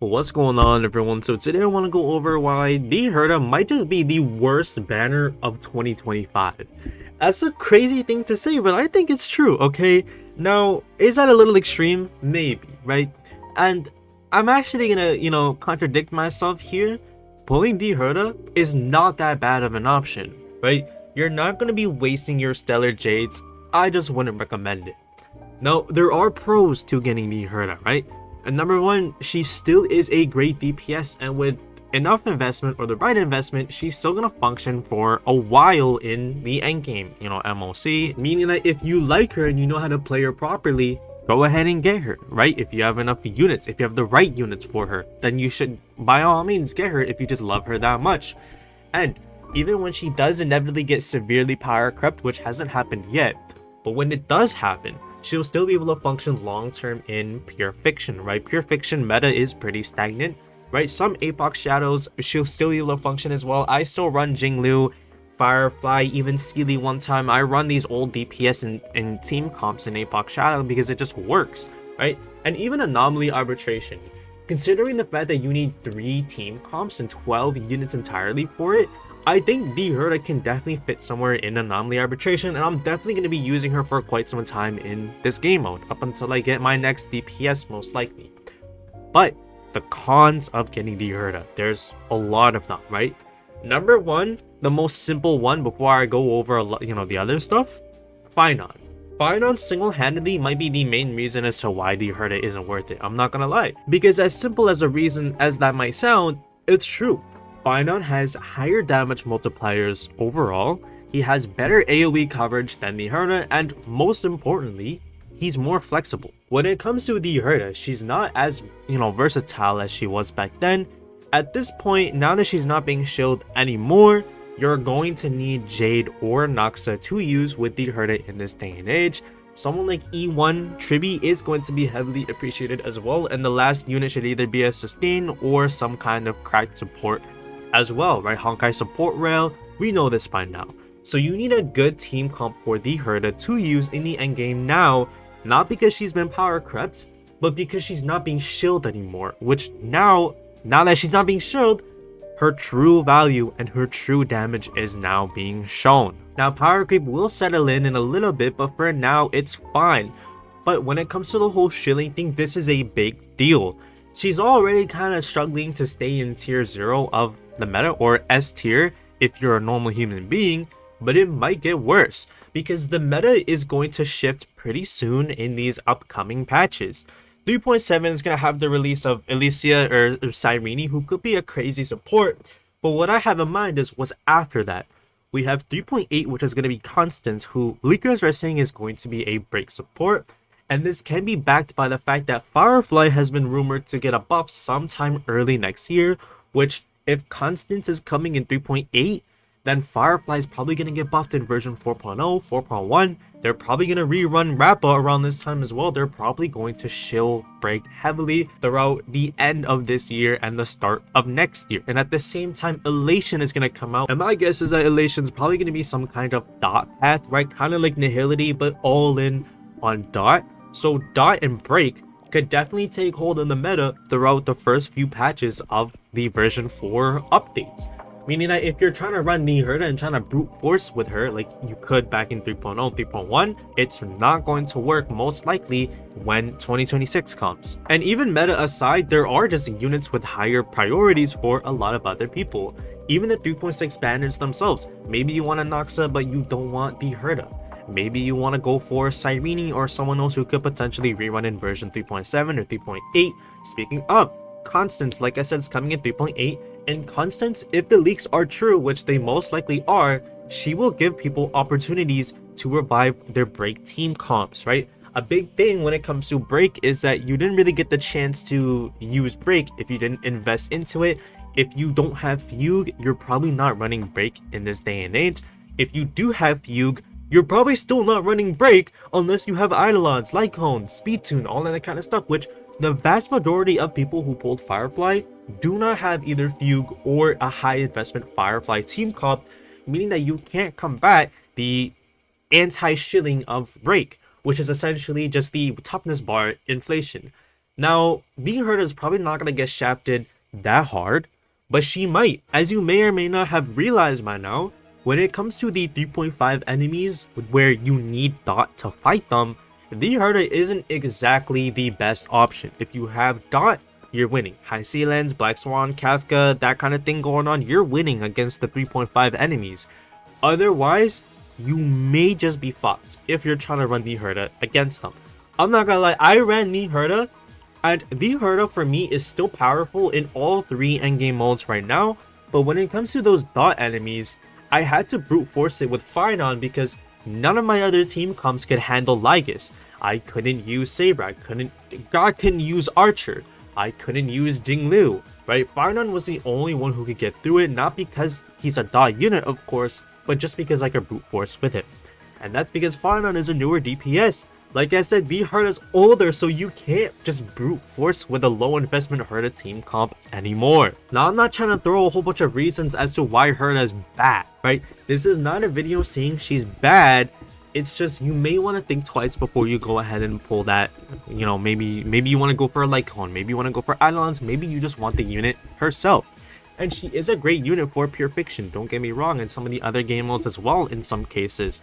What's going on, everyone? So today I want to go over why the Herta might just be the worst banner of 2025. That's a crazy thing to say, but I think it's true, okay? Now, is that a little extreme? Maybe, right? And I'm actually gonna, contradict myself here. Pulling the Herta is not that bad of an option, right? You're not gonna be wasting your Stellar Jades. I just wouldn't recommend it. Now, there are pros to getting the Herta, right? And number one, she still is a great DPS, and with enough investment or the right investment, she's still gonna function for a while in the endgame, MOC, meaning that if you like her and you know how to play her properly, go ahead and get her, right? If you have enough units, if you have the right units for her, then you should by all means get her if you just love her that much. And even when she does inevitably get severely power crept, which hasn't happened yet, but when it does happen, she'll still be able to function long-term in pure fiction, right? Pure fiction meta is pretty stagnant, right? Some Apox shadows, she'll still be able to function as well. I still run Jinglu, Firefly, even Sealy one time. I run these old DPS and team comps in Apox shadow because it just works, right? And even Anomaly Arbitration, considering the fact that you need 3 team comps and 12 units entirely for it, I think the Herta can definitely fit somewhere in Anomaly Arbitration, and I'm definitely going to be using her for quite some time in this game mode, up until I get my next DPS most likely. But the cons of getting the Herta, there's a lot of them, right? Number one, the most simple one before I go over the other stuff, Finon. Finon single-handedly might be the main reason as to why the Herta isn't worth it, I'm not gonna lie. Because as simple as a reason as that might sound, it's true. Finon has higher damage multipliers overall, he has better AoE coverage than the Herta, and most importantly, he's more flexible. When it comes to the Herta, she's not as, versatile as she was back then. At this point, now that she's not being shielded anymore, you're going to need Jade or Noxa to use with the Herta in this day and age. Someone like E1 Tribi is going to be heavily appreciated as well, and the last unit should either be a sustain or some kind of cracked support as well, right? Honkai support rail, we know this by now. So you need a good team comp for the Herta to use in the endgame now, not because she's been power crept, but because she's not being shielded anymore, which now that she's not being shielded, her true value and her true damage is now being shown. Now power creep will settle in a little bit, but for now it's fine. But when it comes to the whole shielding thing, this is a big deal. She's already kind of struggling to stay in tier 0 of the meta, or S tier if you're a normal human being, but it might get worse because the meta is going to shift pretty soon in these upcoming patches. 3.7 is going to have the release of Elysia or Cyrene, who could be a crazy support, but what I have in mind is what's after that. We have 3.8, which is going to be Constance, who leakers are saying is going to be a break support, and this can be backed by the fact that Firefly has been rumored to get a buff sometime early next year, which if Constance is coming in 3.8, then Firefly is probably going to get buffed in version 4.0, 4.1. They're probably going to rerun Rappa around this time as well. They're probably going to shield break heavily throughout the end of this year and the start of next year. And at the same time, Elation is going to come out. And my guess is that Elation is probably going to be some kind of dot path, right? Kind of like Nihility, but all in on dot. So dot and break could definitely take hold in the meta throughout the first few patches of the version 4 updates. Meaning that if you're trying to run the Herta and trying to brute force with her like you could back in 3.0, 3.1, it's not going to work most likely when 2026 comes. And even meta aside, there are just units with higher priorities for a lot of other people. Even the 3.6 banners themselves. Maybe you want a Noxa but you don't want the Herta. Maybe you want to go for Cyrene or someone else who could potentially rerun in version 3.7 or 3.8. Speaking of, Constance, like I said, is coming in 3.8, and Constance, if the leaks are true, which they most likely are, she will give people opportunities to revive their break team comps, right? A big thing when it comes to break is that you didn't really get the chance to use break if you didn't invest into it. If you don't have Fugue, you're probably not running break in this day and age. If you do have Fugue, you're probably still not running break unless you have Eidolons, Lycone, Speed Tune, all that kind of stuff, which the vast majority of people who pulled Firefly do not have either Fugue or a high investment Firefly team comp, meaning that you can't combat the anti-shilling of break, which is essentially just the toughness bar inflation. Now, the Herta is probably not going to get shafted that hard, but she might. As you may or may not have realized by now, when it comes to the 3.5 enemies where you need Dot to fight them, the Herta isn't exactly the best option. If you have Dot, you're winning. High Sea Lens, Black Swan, Kafka, that kind of thing going on, you're winning against the 3.5 enemies. Otherwise, you may just be fucked if you're trying to run the Herta against them. I'm not gonna lie, I ran the Herta, and the Herta for me is still powerful in all 3 endgame modes right now, but when it comes to those Dot enemies, I had to brute force it with Phynon because none of my other team comps could handle Lygus. I couldn't use Saber, God couldn't use Archer, I couldn't use Jinglu, right? Phynon was the only one who could get through it, not because he's a Dot unit of course, but just because I could brute force with it. And that's because Phynon is a newer DPS. Like I said, the Herta's older, so you can't just brute force with a low investment Herta team comp anymore. Now, I'm not trying to throw a whole bunch of reasons as to why Herta is bad, right? This is not a video saying she's bad. It's just you may want to think twice before you go ahead and pull that. You know, maybe you want to go for a Lycon, maybe you want to go for Eidolons, maybe you just want the unit herself. And she is a great unit for Pure Fiction, don't get me wrong, and some of the other game modes as well in some cases.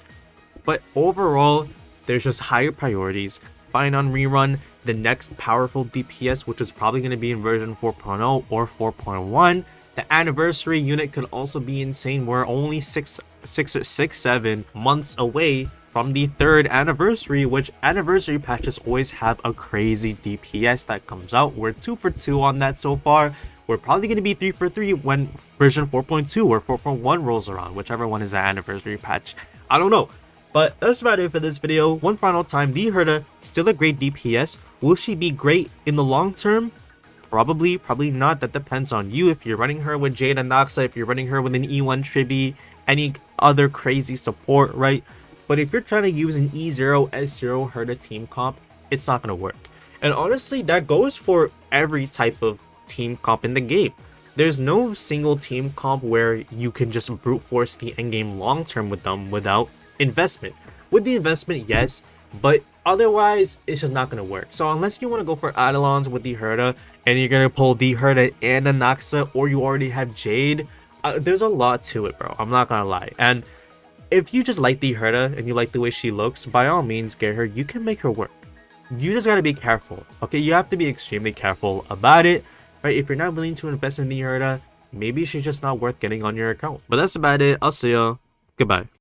But overall, there's just higher priorities. Phynon Rerun, the next powerful DPS, which is probably going to be in version 4.0 or 4.1. The anniversary unit could also be insane. We're only 7 months away from the 3rd anniversary, which anniversary patches always have a crazy DPS that comes out. We're 2 for 2 on that so far. We're probably going to be 3 for 3 when version 4.2 or 4.1 rolls around, whichever one is the anniversary patch. I don't know. But that's about it for this video. One final time, the Herta, still a great DPS. Will she be great in the long term? Probably not. That depends on you. If you're running her with Jade and Noxa, if you're running her with an E1 Tribi, any other crazy support, right? But if you're trying to use an E0, S0 Herta team comp, it's not going to work. And honestly, that goes for every type of team comp in the game. There's no single team comp where you can just brute force the endgame long term with them without investment. With the investment, yes, but otherwise it's just not going to work. So unless you want to go for Eidolons with the Herta and you're going to pull the Herta and a Noxa, or you already have Jade, there's a lot to it, bro. I'm not gonna lie. And if you just like the Herta and you like the way she looks, by all means get her. You can make her work. You just gotta be careful, okay? You have to be extremely careful about it, right? If you're not willing to invest in the Herta, maybe she's just not worth getting on your account. But that's about it. I'll see ya. Goodbye.